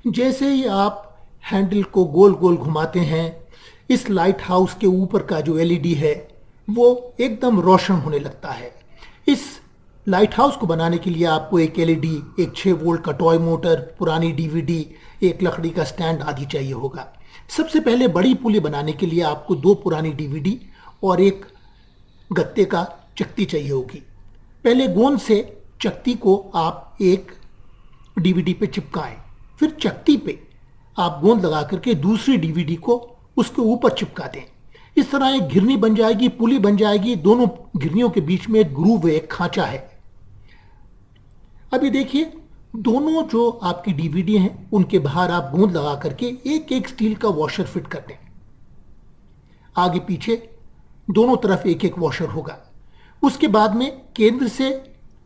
जैसे ही आप हैंडल को गोल गोल घुमाते हैं, इस लाइट हाउस के ऊपर का जो एलईडी है वो एकदम रोशन होने लगता है। इस लाइट हाउस को बनाने के लिए आपको एक एलईडी, एक 6 वोल्ट का टॉय मोटर, पुरानी डीवीडी, एक लकड़ी का स्टैंड आदि चाहिए होगा। सबसे पहले बड़ी पुली बनाने के लिए आपको 2 पुरानी डीवीडी और एक गत्ते का चकती चाहिए होगी। पहले गोंद से चकती को आप एक डीवीडी पे चिपकाएं, फिर चकती पे आप गोंद लगा करके दूसरी डीवीडी को उसके ऊपर चिपका दें। इस तरह एक घिरनी बन जाएगी, पुली बन जाएगी। दोनों घिरनियों के बीच में एक ग्रूव है, एक खांचा है। अभी देखिए, दोनों जो आपकी डीवीडी हैं उनके बाहर आप गोंद लगा करके एक एक स्टील का वॉशर फिट कर दें। आगे पीछे दोनों तरफ एक एक वॉशर होगा। उसके बाद में केंद्र से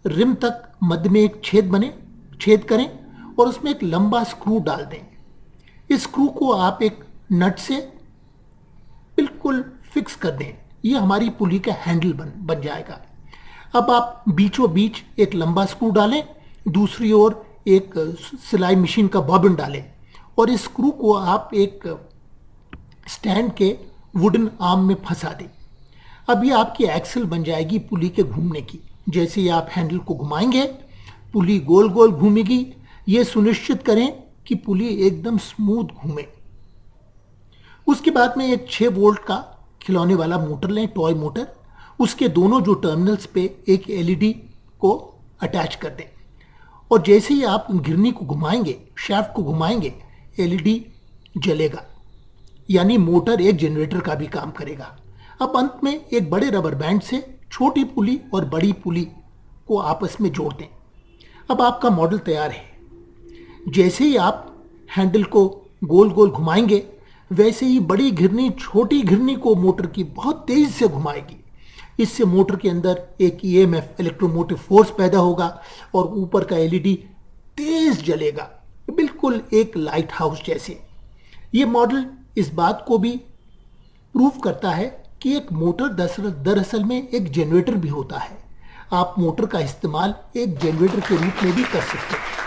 रिम तक मध्य में एक छेद करें और उसमें एक लंबा स्क्रू डाल दें। इस स्क्रू को आप एक नट से बिल्कुल फिक्स कर दें। यह हमारी पुली का हैंडल बन जाएगा। अब आप बीचों बीच एक लंबा स्क्रू डालें, दूसरी ओर एक सिलाई मशीन का बॉबिन डालें और इस स्क्रू को आप एक स्टैंड के वुडन आर्म में फंसा दें। अब ये आपकी एक्सल बन जाएगी पुली के घूमने की। जैसे ही आप हैंडल को घुमाएंगे, पुली गोल गोल घूमेगी। ये सुनिश्चित करें कि पुली एकदम स्मूथ घूमे। उसके बाद में एक 6 वोल्ट का खिलौने वाला मोटर लें, टॉय मोटर। उसके दोनों जो टर्मिनल्स पे एक एलईडी को अटैच कर दें और जैसे ही आप गिरनी को घुमाएंगे, शाफ्ट को घुमाएंगे, एलईडी जलेगा, यानी मोटर एक जनरेटर का भी काम करेगा। अब अंत में एक बड़े रबर बैंड से छोटी पुली और बड़ी पुली को आपस में जोड़ दें। अब आपका मॉडल तैयार है। जैसे ही आप हैंडल को गोल गोल घुमाएंगे, वैसे ही बड़ी घिरनी छोटी घिरनी को मोटर की बहुत तेज से घुमाएगी। इससे मोटर के अंदर एक ईएमएफ, इलेक्ट्रोमोटिव फोर्स पैदा होगा और ऊपर का एलईडी तेज जलेगा, बिल्कुल एक लाइट हाउस जैसे। ये मॉडल इस बात को भी प्रूव करता है कि एक मोटर दरअसल में एक जनरेटर भी होता है। आप मोटर का इस्तेमाल एक जनरेटर के रूप में भी कर सकते हैं।